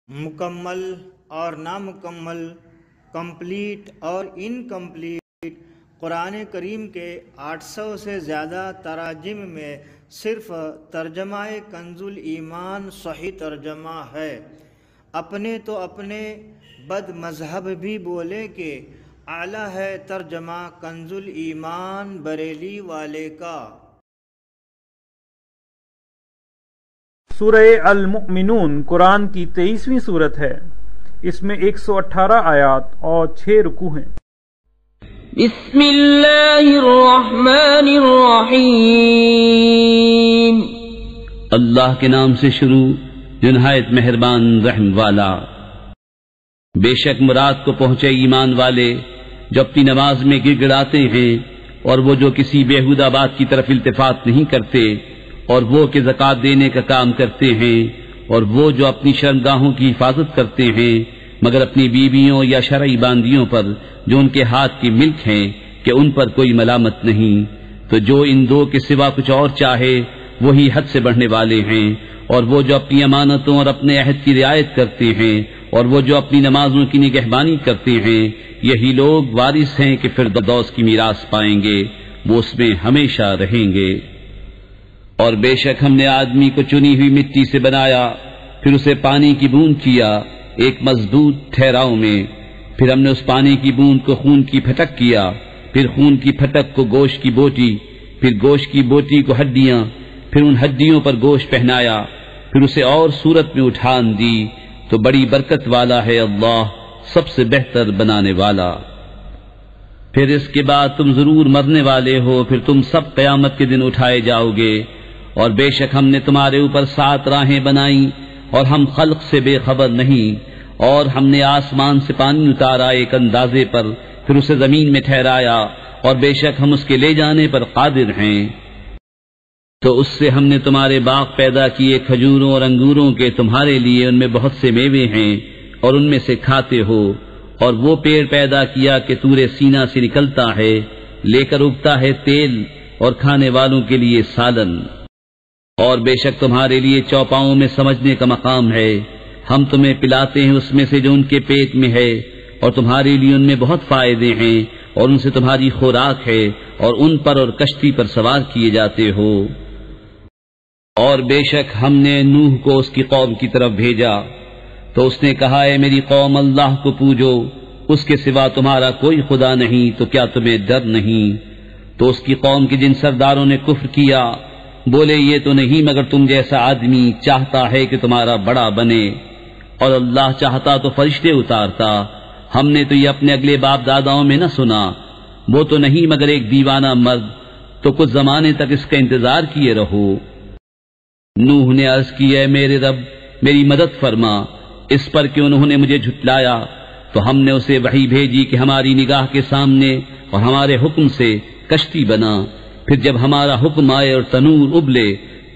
مکمل اور نامکمل، کمپلیٹ اور انکمپلیٹ، قرآن کریم کے 800 سے زیادہ تراجم میں صرف ترجمہ کنز الایمان صحیح ترجمہ ہے۔ اپنے تو اپنے بد مذہب بھی بولے کہ اعلیٰ ہے ترجمہ کنز الایمان بریلی والے کا۔ سورہ المؤمنون قرآن کی 23ویں سورت ہے۔ اس میں 118 آیات اور 6 رکوع ہیں۔ بسم اللہ الرحمن الرحیم۔ اللہ کے نام سے شروع جو نہایت مہربان رحم والا۔ بے شک مراد کو پہنچے ایمان والے جو اپنی نماز میں گر گڑاتے ہیں، اور وہ جو کسی بیہودہ بات کی طرف التفات نہیں کرتے، اور وہ کہ زکوٰۃ دینے کا کام کرتے ہیں، اور وہ جو اپنی شرمگاہوں کی حفاظت کرتے ہیں مگر اپنی بیویوں یا شرعی باندیوں پر جو ان کے ہاتھ کی ملک ہیں کہ ان پر کوئی ملامت نہیں، تو جو ان دو کے سوا کچھ اور چاہے وہی حد سے بڑھنے والے ہیں۔ اور وہ جو اپنی امانتوں اور اپنے عہد کی رعایت کرتے ہیں، اور وہ جو اپنی نمازوں کی نگہبانی کرتے ہیں، یہی لوگ وارث ہیں کہ فردوس کی میراث پائیں گے، وہ اس میں ہمیشہ رہیں گے۔ اور بے شک ہم نے آدمی کو چنی ہوئی مٹی سے بنایا، پھر اسے پانی کی بوند کیا ایک مضبوط ٹھہراؤ میں، پھر ہم نے اس پانی کی بوند کو خون کی پھٹک کیا، پھر خون کی پھٹک کو گوشت کی بوٹی، پھر گوشت کی بوٹی کو ہڈیاں، پھر ان ہڈیوں پر گوشت پہنایا، پھر اسے اور صورت میں اٹھان دی، تو بڑی برکت والا ہے اللہ، سب سے بہتر بنانے والا۔ پھر اس کے بعد تم ضرور مرنے والے ہو، پھر تم سب قیامت کے دن اٹھائے جاؤ گے۔ اور بے شک ہم نے تمہارے اوپر 7 راہیں بنائیں، اور ہم خلق سے بے خبر نہیں۔ اور ہم نے آسمان سے پانی اتارا ایک اندازے پر، پھر اسے زمین میں ٹھہرایا، اور بے شک ہم اس کے لے جانے پر قادر ہیں۔ تو اس سے ہم نے تمہارے باغ پیدا کیے کھجوروں اور انگوروں کے، تمہارے لیے ان میں بہت سے میوے ہیں، اور ان میں سے کھاتے ہو۔ اور وہ پیڑ پیدا کیا کہ طور سینا سے نکلتا ہے، لے کر اگتا ہے تیل، اور کھانے والوں کے لیے سالن۔ اور بے شک تمہارے لیے چوپاؤں میں سمجھنے کا مقام ہے، ہم تمہیں پلاتے ہیں اس میں سے جو ان کے پیٹ میں ہے، اور تمہارے لیے ان میں بہت فائدے ہیں، اور ان سے تمہاری خوراک ہے، اور ان پر اور کشتی پر سوار کیے جاتے ہو۔ اور بے شک ہم نے نوح کو اس کی قوم کی طرف بھیجا، تو اس نے کہا اے میری قوم اللہ کو پوجو، اس کے سوا تمہارا کوئی خدا نہیں، تو کیا تمہیں ڈر نہیں؟ تو اس کی قوم کے جن سرداروں نے کفر کیا بولے یہ تو نہیں مگر تم جیسا آدمی چاہتا ہے کہ تمہارا بڑا بنے، اور اللہ چاہتا تو فرشتے اتارتا، ہم نے تو یہ اپنے اگلے باپ داداؤں میں نہ سنا، وہ تو نہیں مگر ایک دیوانہ مرد، تو کچھ زمانے تک اس کا انتظار کیے رہو۔ نوح نے عرض کی اے میرے رب میری مدد فرما، اس پر کہ انہوں نے مجھے جھٹلایا، تو ہم نے اسے وحی بھیجی کہ ہماری نگاہ کے سامنے اور ہمارے حکم سے کشتی بنا، پھر جب ہمارا حکم آئے اور تنور ابلے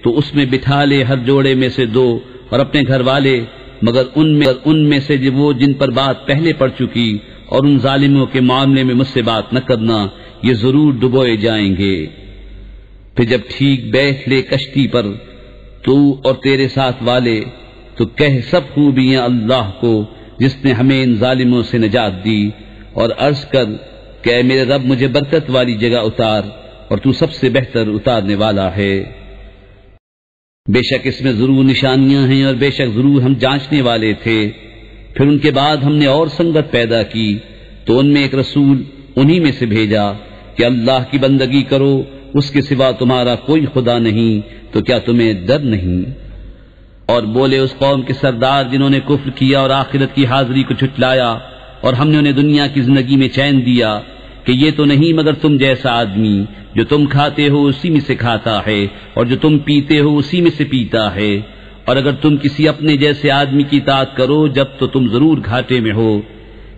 تو اس میں بٹھا لے ہر جوڑے میں سے 2 اور اپنے گھر والے، مگر ان میں سے وہ جن پر بات پہلے پڑ چکی، اور ان ظالموں کے معاملے میں مجھ سے بات نہ کرنا، یہ ضرور ڈبوئے جائیں گے۔ پھر جب ٹھیک بیٹھ لے کشتی پر تو اور تیرے ساتھ والے، تو کہہ سب خوبیاں اللہ کو جس نے ہمیں ان ظالموں سے نجات دی، اور عرض کر کہ اے میرے رب مجھے برکت والی جگہ اتار، اور تو سب سے بہتر اتارنے والا ہے۔ بے شک اس میں ضرور نشانیاں ہیں، اور بے شک ضرور ہم جانچنے والے تھے۔ پھر ان کے بعد ہم نے اور سنگت پیدا کی، تو ان میں ایک رسول انہی میں سے بھیجا کہ اللہ کی بندگی کرو، اس کے سوا تمہارا کوئی خدا نہیں، تو کیا تمہیں ڈر نہیں؟ اور بولے اس قوم کے سردار جنہوں نے کفر کیا اور آخرت کی حاضری کو جھٹلایا، اور ہم نے انہیں دنیا کی زندگی میں چین دیا، کہ یہ تو نہیں مگر تم جیسا آدمی، جو تم کھاتے ہو اسی میں سے کھاتا ہے، اور جو تم پیتے ہو اسی میں سے پیتا ہے، اور اگر تم کسی اپنے جیسے آدمی کی اطاعت کرو جب تو تم ضرور گھاٹے میں ہو۔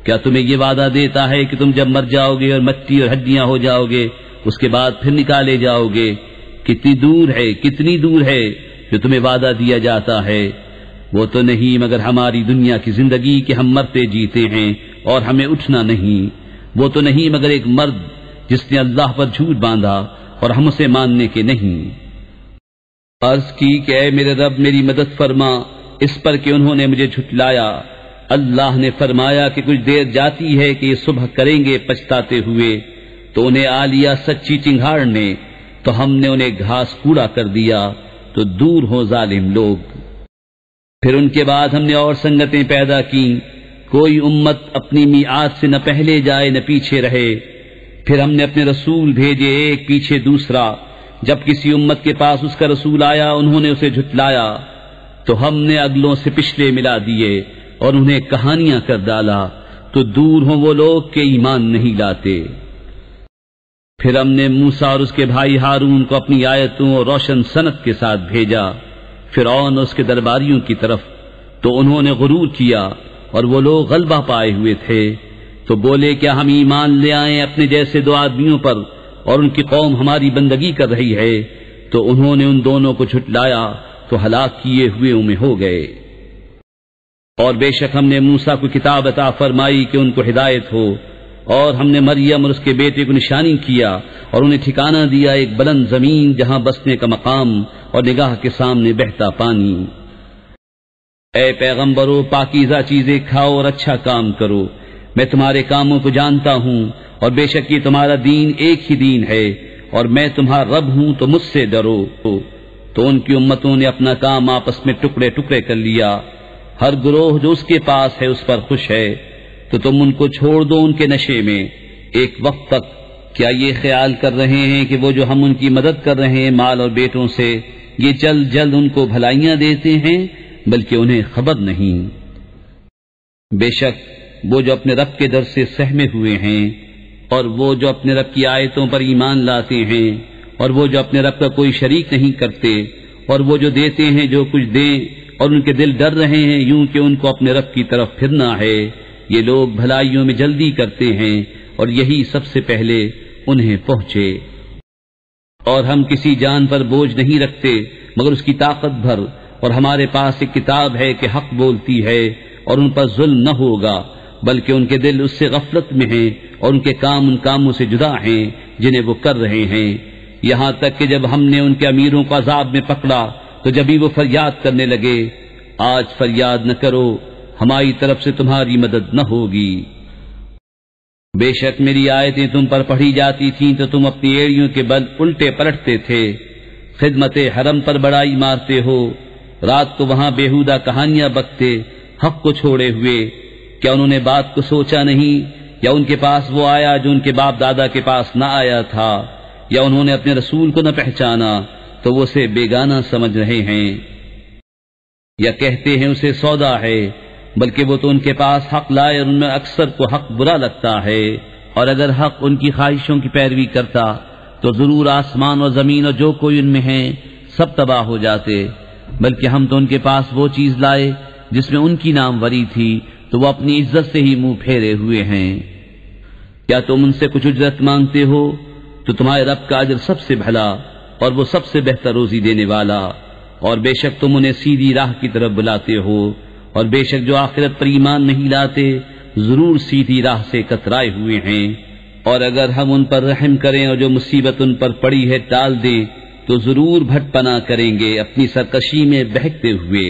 کیا تمہیں یہ وعدہ دیتا ہے کہ تم جب مر جاؤ گے اور مٹی اور ہڈیاں ہو جاؤ گے اس کے بعد پھر نکالے جاؤ گے؟ کتنی دور ہے جو تمہیں وعدہ دیا جاتا ہے، وہ تو نہیں مگر ہماری دنیا کی زندگی کہ ہم مرتے جیتے ہیں اور ہمیں اٹھنا نہیں، وہ تو نہیں مگر ایک مرد جس نے اللہ پر جھوٹ باندھا اور ہم اسے ماننے کے نہیں۔ عرض کی کہ اے میرے رب میری مدد فرما، اس پر کہ انہوں نے مجھے جھٹلایا۔ اللہ نے فرمایا کہ کچھ دیر جاتی ہے کہ یہ صبح کریں گے پچھتاتے ہوئے، تو انہیں آ لیا سچی چنگھاڑ نے، تو ہم نے انہیں گھاس کوڑا کر دیا، تو دور ہو ظالم لوگ۔ پھر ان کے بعد ہم نے اور سنگتیں پیدا کی، کوئی امت اپنی میعاد سے نہ پہلے جائے نہ پیچھے رہے۔ پھر ہم نے اپنے رسول بھیجے ایک پیچھے دوسرا، جب کسی امت کے پاس اس کا رسول آیا انہوں نے اسے جھٹلایا، تو ہم نے اگلوں سے پچھلے ملا دیے اور انہیں کہانیاں کر ڈالا، تو دور ہوں وہ لوگ کہ ایمان نہیں لاتے۔ پھر ہم نے موسیٰ اور اس کے بھائی ہارون کو اپنی آیتوں اور روشن صنعت کے ساتھ بھیجا فرعون اور اس کے درباریوں کی طرف، تو انہوں نے غرور کیا اور وہ لوگ غلبہ پائے ہوئے تھے، تو بولے کیا ہم ایمان لے آئیں اپنے جیسے دو آدمیوں پر اور ان کی قوم ہماری بندگی کر رہی ہے، تو انہوں نے ان دونوں کو جھٹلایا تو ہلاک کیے ہوئے میں ہو گئے۔ اور بے شک ہم نے موسیٰ کو کتاب عطا فرمائی کہ ان کو ہدایت ہو، اور ہم نے مریم اور اس کے بیٹے کو نشانی کیا اور انہیں ٹھکانہ دیا ایک بلند زمین جہاں بسنے کا مقام اور نگاہ کے سامنے بہتا پانی۔ اے پیغمبرو، پاکیزہ چیزیں کھاؤ اور اچھا کام کرو، میں تمہارے کاموں کو جانتا ہوں، اور بے شک یہ تمہارا دین ایک ہی دین ہے، اور میں تمہارا رب ہوں تو مجھ سے ڈرو۔ تو ان کی امتوں نے اپنا کام آپس میں ٹکڑے ٹکڑے کر لیا، ہر گروہ جو اس کے پاس ہے اس پر خوش ہے، تو تم ان کو چھوڑ دو ان کے نشے میں ایک وقت تک۔ کیا یہ خیال کر رہے ہیں کہ وہ جو ہم ان کی مدد کر رہے ہیں مال اور بیٹوں سے، یہ جلد جلد ان کو بھلائیاں دیتے ہیں؟ بلکہ انہیں خبر نہیں۔ بے شک وہ جو اپنے رب کے در سے سہمے ہوئے ہیں، اور وہ جو اپنے رب کی آیتوں پر ایمان لاتے ہیں، اور وہ جو اپنے رب کا کوئی شریک نہیں کرتے، اور وہ جو دیتے ہیں جو کچھ دیں، اور ان کے دل ڈر رہے ہیں یوں کہ ان کو اپنے رب کی طرف پھرنا ہے، یہ لوگ بھلائیوں میں جلدی کرتے ہیں اور یہی سب سے پہلے انہیں پہنچے۔ اور ہم کسی جان پر بوجھ نہیں رکھتے مگر اس کی طاقت بھر، اور ہمارے پاس ایک کتاب ہے کہ حق بولتی ہے اور ان پر ظلم نہ ہوگا، بلکہ ان کے دل اس سے غفلت میں ہیں اور ان کے کام ان کاموں سے جدا ہیں جنہیں وہ کر رہے ہیں، یہاں تک کہ جب ہم نے ان کے امیروں کو عذاب میں پکڑا تو جبھی وہ فریاد کرنے لگے، آج فریاد نہ کرو، ہماری طرف سے تمہاری مدد نہ ہوگی۔ بے شک میری آیتیں تم پر پڑھی جاتی تھیں تو تم اپنی ایڑیوں کے بل الٹے پلٹتے تھے، خدمت حرم پر بڑائی مارتے ہو، رات کو وہاں بیہودہ کہانیاں بکتے حق کو چھوڑے ہوئے۔ کیا انہوں نے بات کو سوچا نہیں، یا ان کے پاس وہ آیا جو ان کے باپ دادا کے پاس نہ آیا تھا، یا انہوں نے اپنے رسول کو نہ پہچانا تو وہ اسے بیگانہ سمجھ رہے ہیں، یا کہتے ہیں اسے سودا ہے، بلکہ وہ تو ان کے پاس حق لائے اور ان میں اکثر کو حق برا لگتا ہے، اور اگر حق ان کی خواہشوں کی پیروی کرتا تو ضرور آسمان اور زمین اور جو کوئی ان میں ہیں سب تباہ ہو جاتے، بلکہ ہم تو ان کے پاس وہ چیز لائے جس میں ان کی ناموری تھی تو وہ اپنی عزت سے ہی منہ پھیرے ہوئے ہیں۔ کیا تم ان سے کچھ اجرت مانگتے ہو تو تمہارے رب کا اجر سب سے بھلا اور وہ سب سے بہتر روزی دینے والا، اور بے شک تم انہیں سیدھی راہ کی طرف بلاتے ہو، اور بے شک جو آخرت پر ایمان نہیں لاتے ضرور سیدھی راہ سے کترائے ہوئے ہیں، اور اگر ہم ان پر رحم کریں اور جو مصیبت ان پر پڑی ہے ٹال دیں تو ضرور بھٹ پناہ کریں گے اپنی سرکشی میں بہکتے ہوئے۔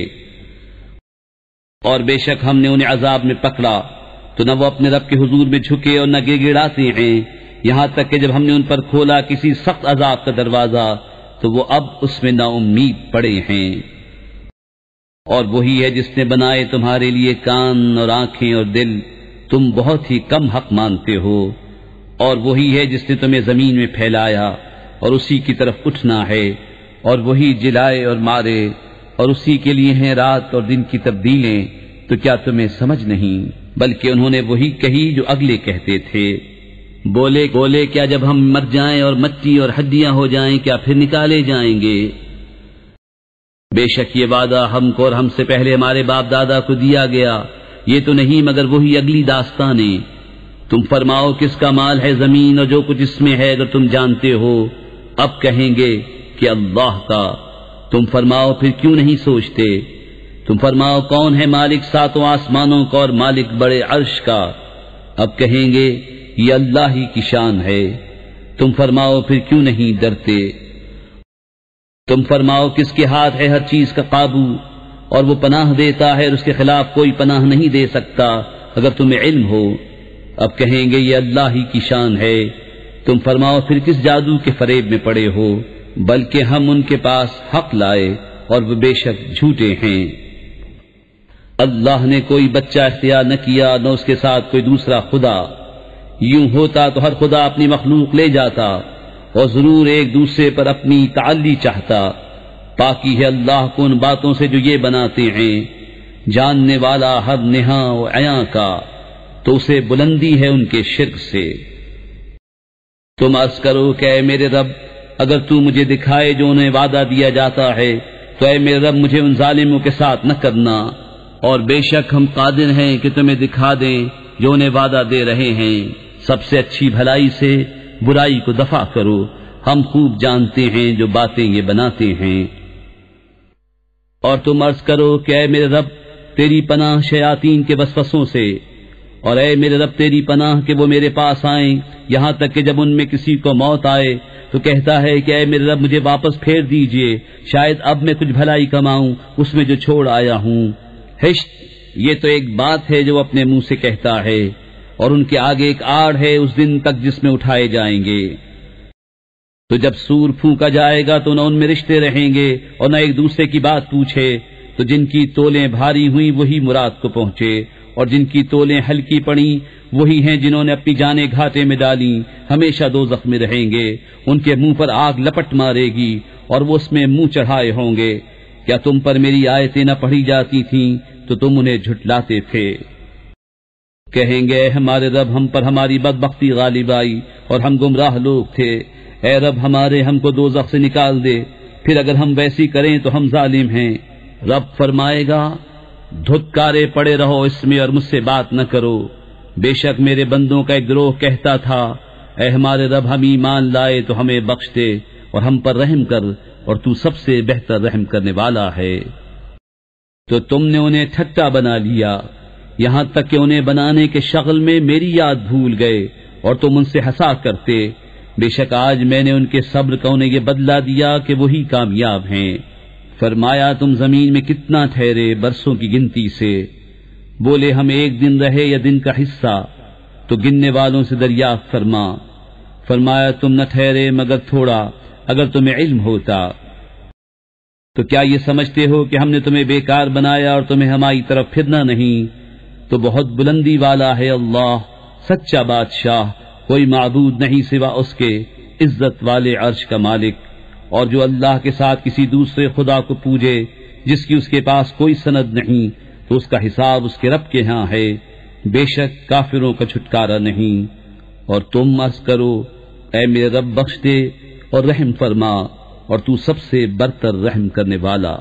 اور بے شک ہم نے انہیں عذاب میں پکڑا تو نہ وہ اپنے رب کے حضور میں جھکے اور نہ گڑ گڑاتے ہیں، یہاں تک کہ جب ہم نے ان پر کھولا کسی سخت عذاب کا دروازہ تو وہ اب اس میں نا امید پڑے ہیں۔ اور وہی ہے جس نے بنائے تمہارے لیے کان اور آنکھیں اور دل، تم بہت ہی کم حق مانتے ہو، اور وہی ہے جس نے تمہیں زمین میں پھیلایا اور اسی کی طرف اٹھنا ہے، اور وہی جلائے اور مارے، اور اسی کے لیے ہیں رات اور دن کی تبدیلیں، تو کیا تمہیں سمجھ نہیں؟ بلکہ انہوں نے وہی کہی جو اگلے کہتے تھے، بولے کیا جب ہم مر جائیں اور مٹی اور ہڈیاں ہو جائیں کیا پھر نکالے جائیں گے؟ بے شک یہ وعدہ ہم کو اور ہم سے پہلے ہمارے باپ دادا کو دیا گیا، یہ تو نہیں مگر وہی اگلی داستانیں۔ تم فرماؤ کس کا مال ہے زمین اور جو کچھ اس میں ہے اگر تم جانتے ہو؟ اب کہیں گے کہ اللہ کا۔ تم فرماؤ پھر کیوں نہیں سوچتے؟ تم فرماؤ کون ہے مالک ساتوں آسمانوں کا اور مالک بڑے عرش کا؟ اب کہیں گے یہ اللہ ہی کی شان ہے۔ تم فرماؤ پھر کیوں نہیں ڈرتے؟ تم فرماؤ کس کے ہاتھ ہے ہر چیز کا قابو، اور وہ پناہ دیتا ہے اور اس کے خلاف کوئی پناہ نہیں دے سکتا اگر تمہیں علم ہو۔ اب کہیں گے یہ اللہ ہی کی شان ہے، تم فرماؤ پھر کس جادو کے فریب میں پڑے ہو؟ بلکہ ہم ان کے پاس حق لائے اور وہ بے شک جھوٹے ہیں۔ اللہ نے کوئی بچہ اختیار نہ کیا نہ اس کے ساتھ کوئی دوسرا خدا، یوں ہوتا تو ہر خدا اپنی مخلوق لے جاتا اور ضرور ایک دوسرے پر اپنی تعلی چاہتا۔ پاکی ہے اللہ کو ان باتوں سے جو یہ بناتے ہیں، جاننے والا ہر نہاں و عیاں کا، تو اسے بلندی ہے ان کے شرک سے۔ تم عرض کرو کہ اے میرے رب، اگر تو مجھے دکھائے جو انہیں وعدہ دیا جاتا ہے تو اے میرے رب مجھے ان ظالموں کے ساتھ نہ کرنا، اور بے شک ہم قادر ہیں کہ تمہیں دکھا دیں جو انہیں وعدہ دے رہے ہیں۔ سب سے اچھی بھلائی سے برائی کو دفع کرو، ہم خوب جانتے ہیں جو باتیں یہ بناتے ہیں۔ اور تم عرض کرو کہ اے میرے رب تیری پناہ شیاطین کے وسوسوں سے، اور اے میرے رب تیری پناہ کہ وہ میرے پاس آئیں، یہاں تک کہ جب ان میں کسی کو موت آئے تو کہتا ہے کہ اے میرے رب مجھے واپس پھیر دیجئے، شاید اب میں کچھ بھلائی کماؤں اس میں جو چھوڑ آیا ہوں۔ ہشت، یہ تو ایک بات ہے جو اپنے منہ سے کہتا ہے، اور ان کے آگے ایک آڑ ہے اس دن تک جس میں اٹھائے جائیں گے۔ تو جب سور پھونکا جائے گا تو نہ ان میں رشتے رہیں گے اور نہ ایک دوسرے کی بات پوچھے، تو جن کی تولیں بھاری ہوئیں وہی مراد کو پہنچے، اور جن کی تولیں ہلکی پڑیں وہی ہیں جنہوں نے اپنی جانیں گھاٹے میں ڈالی، ہمیشہ دوزخ میں رہیں گے، ان کے منہ پر آگ لپٹ مارے گی اور وہ اس میں منہ چڑھائے ہوں گے۔ کیا تم پر میری آیتیں نہ پڑھی جاتی تھیں تو تم انہیں جھٹلاتے تھے؟ کہیں گے ہمارے رب ہم پر ہماری بدبختی غالب آئی اور ہم گمراہ لوگ تھے، اے رب ہمارے ہم کو دوزخ سے نکال دے، پھر اگر ہم ویسی کریں تو ہم ظالم ہیں۔ رب فرمائے گا دھتکارے پڑے رہو اس میں اور مجھ سے بات نہ کرو، بے شک میرے بندوں کا ایک گروہ کہتا تھا اے ہمارے رب ہم ایمان لائے تو ہمیں بخش دے اور ہم پر رحم کر، اور تو سب سے بہتر رحم کرنے والا ہے۔ تو تم نے انہیں ٹھٹا بنا لیا، یہاں تک کہ انہیں بنانے کے شغل میں میری یاد بھول گئے اور تم ان سے ہنسا کرتے۔ بے شک آج میں نے ان کے صبر کا انہیں یہ بدلہ دیا کہ وہی کامیاب ہیں۔ فرمایا تم زمین میں کتنا ٹھہرے برسوں کی گنتی سے؟ بولے ہم ایک دن رہے یا دن کا حصہ، تو گننے والوں سے دریافت فرما۔ فرمایا تم نہ ٹھہرے مگر تھوڑا، اگر تمہیں علم ہوتا۔ تو کیا یہ سمجھتے ہو کہ ہم نے تمہیں بیکار بنایا اور تمہیں ہماری طرف پھرنا نہیں؟ تو بہت بلندی والا ہے اللہ، سچا بادشاہ، کوئی معبود نہیں سوا اس کے، عزت والے عرش کا مالک۔ اور جو اللہ کے ساتھ کسی دوسرے خدا کو پوجے جس کی اس کے پاس کوئی سند نہیں، تو اس کا حساب اس کے رب کے ہاں ہے، بے شک کافروں کا چھٹکارا نہیں۔ اور تم عرض کرو اے میرے رب بخش دے اور رحم فرما، اور تو سب سے برتر رحم کرنے والا۔